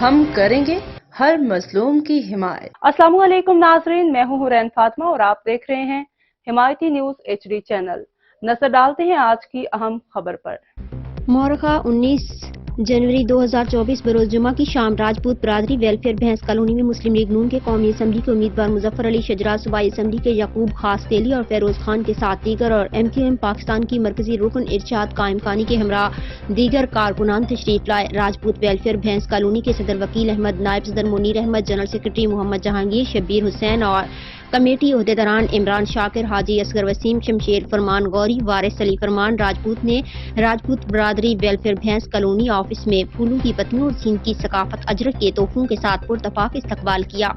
हम करेंगे हर मजलूम की हिमायत। अस्सलाम वालेकुम नाजरीन, मैं हूं हुरैन फातिमा और आप देख रहे हैं हिमायती न्यूज HD चैनल। नजर डालते हैं आज की अहम खबर पर। मोरखा 19 जनवरी 2024 बरोज जुमा की शाम राजपूत बरादरी वेलफेयर भैंस कॉलोनी में मुस्लिम लीग नून के कौमी असम्बली के उम्मीदवार मुजफ्फर अली शजरा, सूबाई असम्बली के याकूब खास तेली और फेरोज खान के साथ दीगर और MQM पाकिस्तान की मरकजी रुकन इरशाद कायम खानी के हमरा दीगर कारकुनान तशरीफ लाए। राजपूत वेलफेयर भैंस कॉलोनी के सदर वकील अहमद, नायब सदर मुनीर अहमद, जनरल सेक्रेटरी मोहम्मद जहांगीर, शब्बीर हुसैन और कमेटी अहदेदारान इमरान शाकिर, हाजी असगर वसीम, शमशेर फरमान गौरी, वारिस अली फरमान राजपूत ने राजपूत बरादरी वेलफेयर भैंस कॉलोनी ऑफिस में फूलों की पत्तियों और सिंध की सकाफत अजरक के तोहफों के साथ पुरतफाक इस्तकबाल किया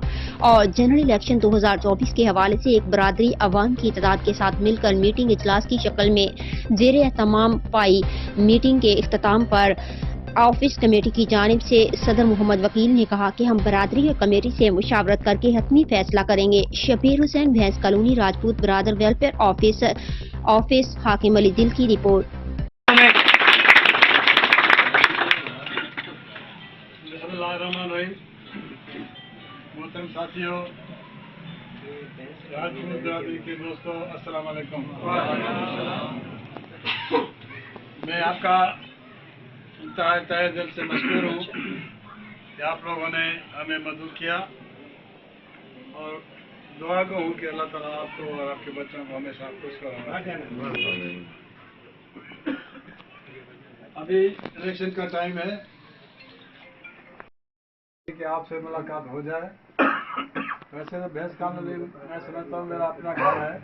और जनरल इलेक्शन 2024 के हवाले से एक बरादरी अवाम की तादाद के साथ मिलकर मीटिंग इजलास की शक्ल में जेर एहतमाम पाई। मीटिंग के इख्तिताम पर ऑफिस कमेटी की जानिब से सदर मोहम्मद वकील ने कहा कि हम बरादरी और कमेटी से मुशावरत करके हतमी फैसला करेंगे। शब्बीर हुसैन भैंस colony Rajput Baradar welfare office हाकिम अली दिल की रिपोर्ट। मोहतरम साथियों, राजपूत बरादरी के दोस्तों, अस्सलाम वालेकुम। मैं आपका तहे दिल से मशकूर हूँ कि आप लोगों ने हमें मदद किया और दुआ को हूँ कि अल्लाह ताला आपको और आपके बच्चों को हमेशा खुश रहे। अभी इलेक्शन का टाइम है कि आपसे मुलाकात हो जाए। वैसे तो भैंस कॉलोनी मैं समझता हूँ मेरा अपना घर है,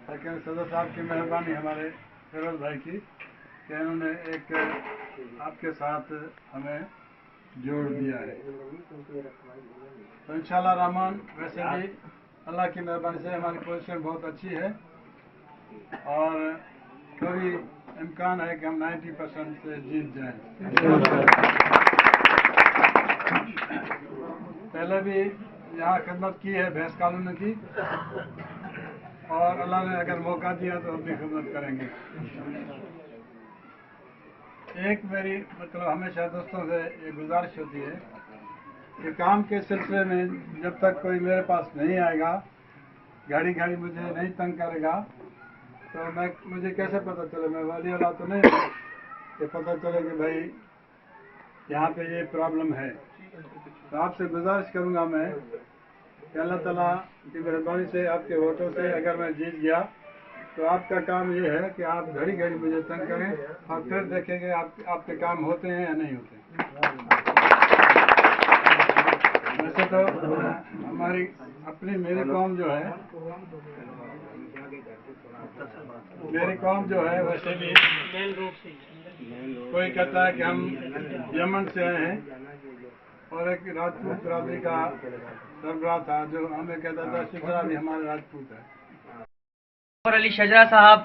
लेकिन सदर साहब की मेहरबानी हमारे फिरोज भाई की कि उन्होंने एक आपके साथ हमें जोड़ दिया है। तो इंशाल्लाह रहमान, वैसे भी अल्लाह की मेहरबानी से हमारी पोजीशन बहुत अच्छी है और कोई इम्कान है कि हम 90% से जीत जाएं। पहले भी यहाँ खिदमत की है भैंस कॉलोनी की और अल्लाह ने अगर मौका दिया तो अपनी खिदमत करेंगे। एक मेरी मतलब हमेशा दोस्तों से ये गुजारिश होती है कि काम के सिलसिले में जब तक कोई मेरे पास नहीं आएगा, घड़ी घड़ी मुझे नहीं तंग करेगा, तो मुझे कैसे पता चले, मैं वाली वाला तो नहीं कि पता चले कि भाई यहाँ पे ये प्रॉब्लम है। तो आपसे गुजारिश करूँगा मैं कि अल्लाह ताला की मेहरबानी से आपके वोटों से अगर मैं जीत गया तो आपका काम ये है कि आप घड़ी घड़ी मुझे तंग करें और फिर देखेंगे आपके काम होते हैं या नहीं होते। वैसे तो हमारी अपनी मेरी कौम जो है वैसे भी कोई कहता है कि हम यमन से आए हैं और एक राजपूत बरादरी का सरबराह था जो हमें कहता था शिफरा भी हमारे राजपूत है। अली शजरा साहब,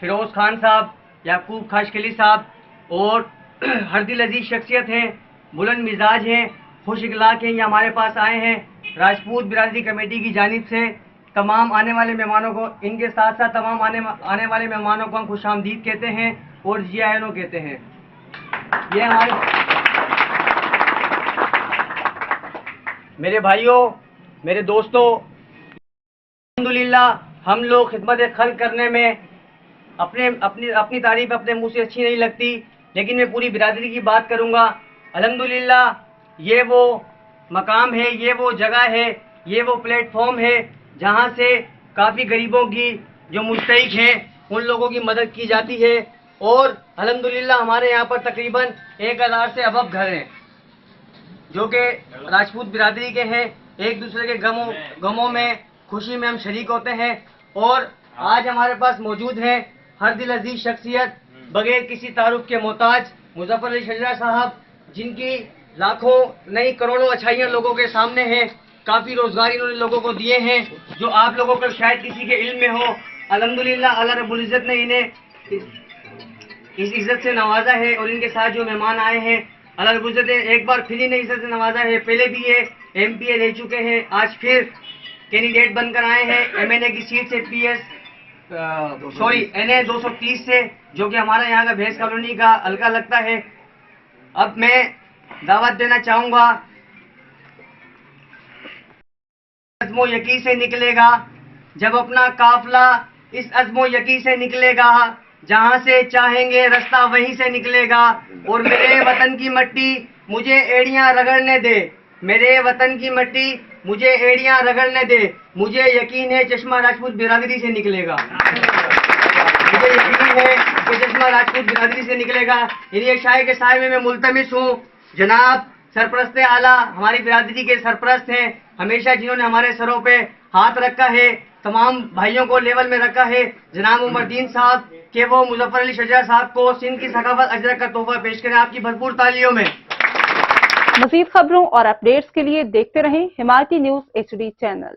फिरोज खान साहब, याकूब खाशकली साहब और हर दिल अजीज शख्सियत हैं, बुलंद मिजाज हैं, खुश इखलाक हैं, ये हमारे पास आए हैं। राजपूत बिरादरी कमेटी की जानिब से तमाम आने वाले मेहमानों को, इनके साथ साथ तमाम आने वाले मेहमानों को हम खुशामदीद कहते हैं और जियानो कहते हैं। ये हमारे मेरे भाइयों, मेरे दोस्तों, अल्हम्दुलिल्लाह हम लोग खिदमत खल्क करने में अपनी तारीफ अपने मुंह से अच्छी नहीं लगती, लेकिन मैं पूरी बिरादरी की बात करूंगा। अल्हम्दुलिल्लाह ये वो मकाम है, ये वो जगह है, ये वो प्लेटफॉर्म है जहां से काफ़ी गरीबों की जो मुस्तहिक हैं उन लोगों की मदद की जाती है और अल्हम्दुलिल्लाह हमारे यहाँ पर तकरीबन 1000 से अबव घर हैं जो कि राजपूत बिरादरी के हैं। एक दूसरे के गमों में, खुशी में हम शरीक होते हैं और आज हमारे पास मौजूद हैं हर दिल अजीज शख्सियत, बगैर किसी तारुफ के मोहताज मुजफ्फर अली शजरा साहब, जिनकी लाखों नहीं करोड़ों अच्छाइयाँ लोगों के सामने हैं। काफ़ी रोजगार इन्होंने लोगों को दिए हैं जो आप लोगों को शायद किसी के इल्म में हो। अल्हम्दुलिल्लाह अल्लाह रब्बुल इज़्ज़त ने इन्हें इस इज़्ज़त से नवाजा है और इनके साथ जो मेहमान आए हैं अल्लाह रब्बुल इज़्ज़त ने एक बार फिर इन्हें इज़्ज़त से नवाजा है। पहले भी ये MPA रह चुके हैं, आज फिर कैंडिडेट बनकर आए हैं MNA की सीट से NA 230 से, जो कि हमारा यहाँ का भैंस कॉलोनी का हल्का लगता है। अब मैं दावत देना चाहूँगा। अज़्मो यकी से निकलेगा, जब अपना काफिला इस अज़्मो यकी से निकलेगा, जहाँ से चाहेंगे रास्ता वहीं से निकलेगा। और मेरे वतन की मिट्टी मुझे एड़ियाँ रगड़ने दे, मेरे वतन की मिट्टी मुझे एड़ियाँ रगड़ने दे, मुझे यकीन है चश्मा राजपूत बिरादरी से निकलेगा। मुझे यकीन है कि चश्मा राजपूत बिरादरी से निकलेगा। इन्हीं शायर के साए में मैं मुल्तमिस हूँ, जनाब सरपरस्त आला हमारी बिरादरी के सरपरस्त हैं, हमेशा जिन्होंने हमारे सरों पे हाथ रखा है, तमाम भाइयों को लेवल में रखा है, जनाब उमरदीन साहब के वो मुजफ्फर अली शजरा साहब को सिंध की सकाफत अजरक का तोहफा पेश करें आपकी भरपूर तालियों में। मज़ीद खबरों और अपडेट्स के लिए देखते रहें हिमायती न्यूज़ HD चैनल।